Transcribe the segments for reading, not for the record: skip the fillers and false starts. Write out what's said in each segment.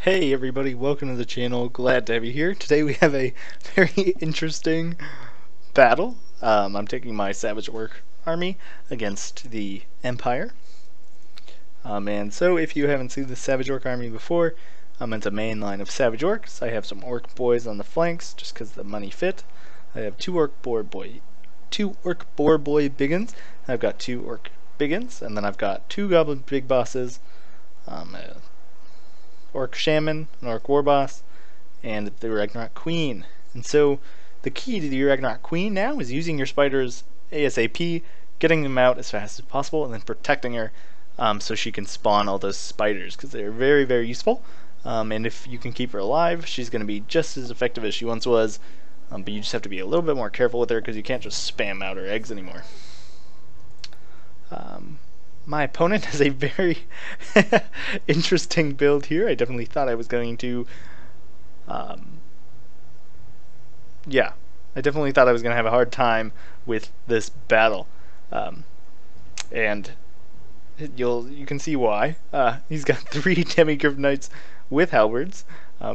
Hey everybody, welcome to the channel. Glad to have you here. Today we have a very interesting battle. I'm taking my Savage Orc army against the Empire. And so if you haven't seen the Savage Orc army before, it's a main line of Savage Orcs. I have some Orc boys on the flanks just because the money fit. I have two Orc Boar Boy Biggins. I've got two Orc Biggins, and then I've got two Goblin Big Bosses. Orc Shaman, an Orc Warboss, and the Ragnarok Queen. And so the key to the Ragnarok Queen now is using your spiders ASAP, getting them out as fast as possible, and then protecting her so she can spawn all those spiders, because they're very, very useful. And if you can keep her alive, she's going to be just as effective as she once was, but you just have to be a little bit more careful with her because you can't just spam out her eggs anymore. My opponent has a very interesting build here. I definitely thought I was going to I definitely thought I was going to have a hard time with this battle. And you can see why. He's got 3 Demigryph Knights with halberds.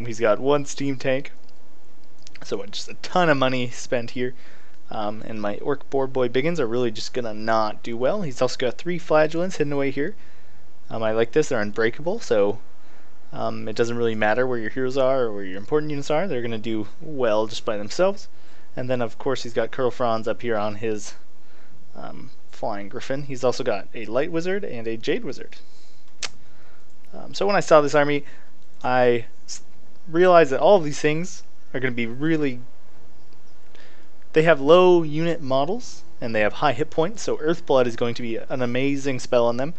He's got 1 steam tank. So just a ton of money spent here. And my Orc Boar Boy Biggins are really just gonna not do well. He's also got 3 Flagellants hidden away here. I like this, they're unbreakable, so it doesn't really matter where your heroes are or where your important units are. They're gonna do well just by themselves. And then of course he's got Curl Franz up here on his Flying Griffin. He's also got a Light Wizard and a Jade Wizard. So when I saw this army, I realized that all of these things are gonna be really... They have low unit models, and they have high hit points, so Earthblood is going to be an amazing spell on them.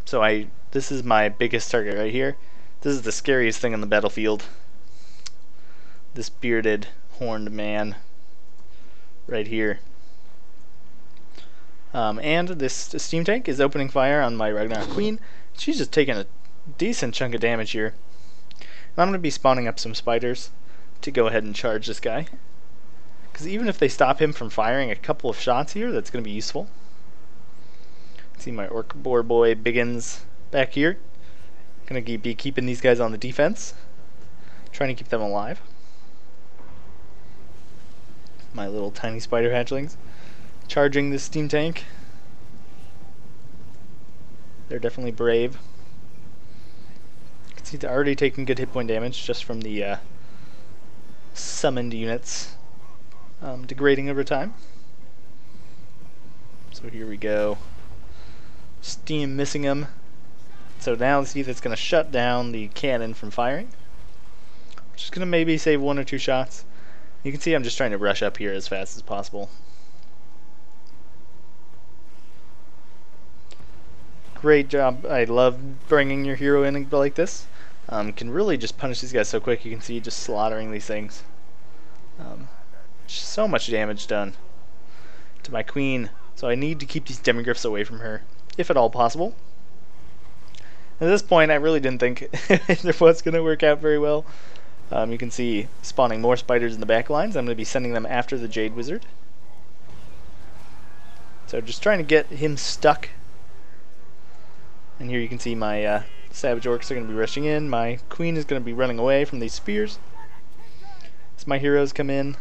This is my biggest target right here. This is the scariest thing on the battlefield. This bearded, horned man right here. And this steam tank is opening fire on my Ragnarok Queen. She's just taking a decent chunk of damage here. And I'm going to be spawning up some spiders to go ahead and charge this guy. Because even if they stop him from firing a couple of shots here, that's going to be useful. See my Orc Boar Boy Biggins back here. Going to be keeping these guys on the defense. Trying to keep them alive. My little tiny spider hatchlings. Charging this steam tank. They're definitely brave. You can see they're already taking good hit point damage just from the summoned units. Degrading over time. So here we go. Steam missing him. So now see that's going to shut down the cannon from firing. Just going to maybe save 1 or 2 shots. You can see I'm just trying to rush up here as fast as possible. Great job. I love bringing your hero in like this. Can really just punish these guys so quick. You can see just slaughtering these things. So much damage done to my queen, so I need to keep these Demigryphs away from her, if at all possible. At this point, I really didn't think it was going to work out very well. You can see spawning more spiders in the back lines. I'm going to be sending them after the Jade Wizard. So just trying to get him stuck. And here you can see my Savage Orcs are going to be rushing in. My queen is going to be running away from these spears. As my heroes come in,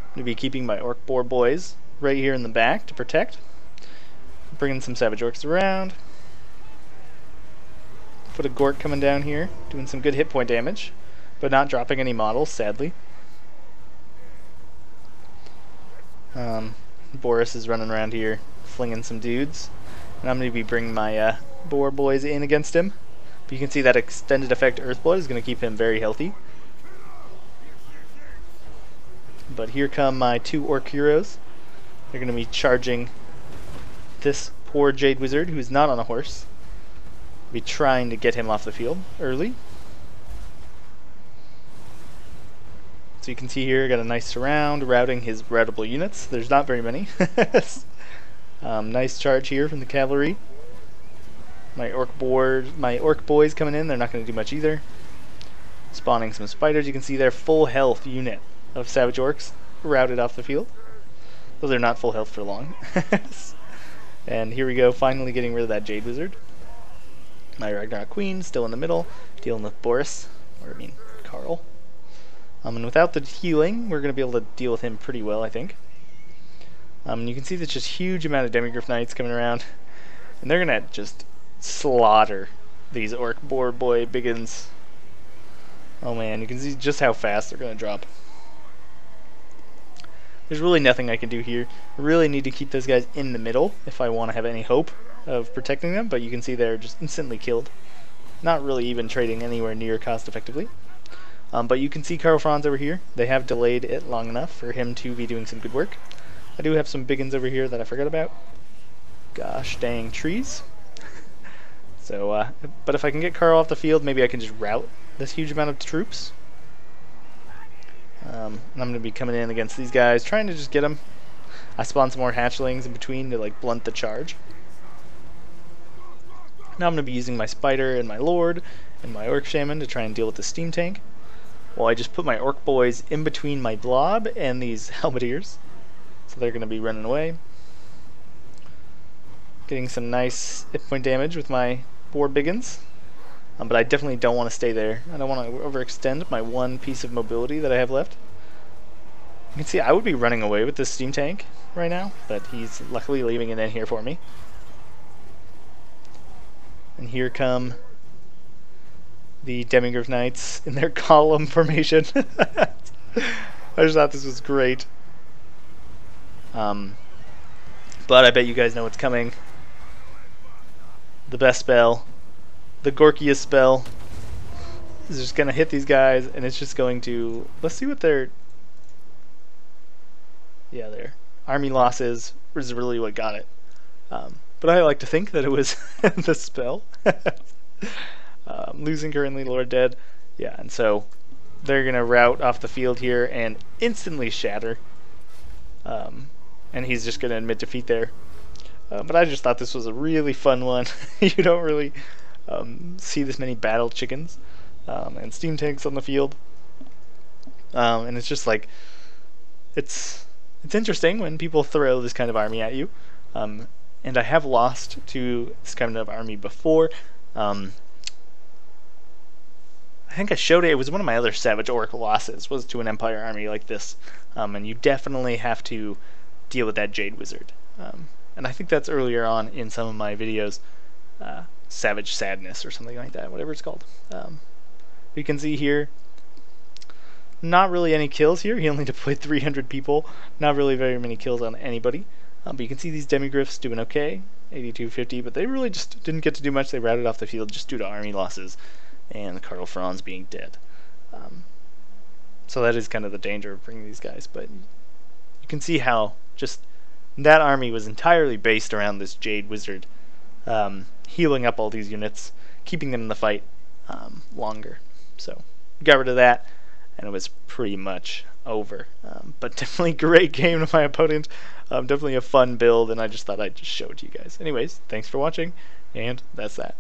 I'm going to be keeping my Orc Boar Boys right here in the back to protect. Bringing some Savage Orcs around. Foot of Gork coming down here, doing some good hit point damage, but not dropping any models, sadly. Boris is running around here, flinging some dudes. And I'm going to be bringing my Boar Boys in against him. But you can see that extended effect Earthblood is going to keep him very healthy. But here come my 2 Orc heroes. They're going to be charging this poor Jade Wizard, who is not on a horse. Be trying to get him off the field early. So you can see here, got a nice surround, routing his routable units. There's not very many. Nice charge here from the cavalry. My Orc Boys coming in, they're not going to do much either. Spawning some spiders. You can see their full health unit of Savage Orcs routed off the field. Though they're not full health for long. And here we go, finally getting rid of that Jade Wizard. My Ragnarok Queen still in the middle, dealing with Boris, or I mean Carl. And without the healing, we're going to be able to deal with him pretty well, I think. And you can see there's just huge amount of Demigryph Knights coming around, and they're going to just slaughter these Orc Boar Boy Biggins. Oh man, you can see just how fast they're going to drop. There's really nothing I can do here. I really need to keep those guys in the middle if I want to have any hope of protecting them, but you can see they're just instantly killed. Not really even trading anywhere near cost effectively. But you can see Karl Franz over here. They have delayed it long enough for him to be doing some good work. I do have some biggins over here that I forgot about. Gosh dang trees. So, but if I can get Karl off the field, maybe I can just rout this huge amount of troops. And I'm going to be coming in against these guys, trying to just get them. I spawned some more hatchlings in between to like blunt the charge. Now I'm going to be using my Spider and my Lord and my Orc Shaman to try and deal with the steam tank. Well, I just put my Orc Boys in between my Blob and these Helmetiers. So they're going to be running away. Getting some nice hit point damage with my Boar Biggins. But I definitely don't want to stay there. I don't want to overextend my one piece of mobility that I have left. You can see I would be running away with this steam tank right now, but he's luckily leaving it in here for me. And here come the Demigryph Knights in their column formation. I just thought this was great. But I bet you guys know what's coming. The best spell. The Gorkiest spell is just going to hit these guys, and it's just going to... Let's see what their... Yeah, their army losses was really what got it. But I like to think that it was the spell. Losing currently, Lord dead. Yeah, and so they're going to rout off the field here and instantly shatter. And he's just going to admit defeat there. But I just thought this was a really fun one. You don't really see this many battle chickens and steam tanks on the field. And it's just like, it's interesting when people throw this kind of army at you. And I have lost to this kind of army before. I think I showed it. It was one of my other Savage Orc losses, was to an Empire army like this. And you definitely have to deal with that Jade Wizard. And I think that's earlier on in some of my videos. Savage Sadness or something like that, whatever it's called. You can see here, not really any kills here. He only deployed 300 people. Not really very many kills on anybody. But you can see these Demigryphs doing okay, 8250, but they really just didn't get to do much. They routed off the field just due to army losses and Karl Franz being dead. So that is kind of the danger of bringing these guys. But you can see how just that army was entirely based around this Jade Wizard, healing up all these units, keeping them in the fight longer. So got rid of that, and it was pretty much over. But definitely great game to my opponent. Definitely a fun build, and I just thought I'd just show it to you guys. Anyways, thanks for watching, and that's that.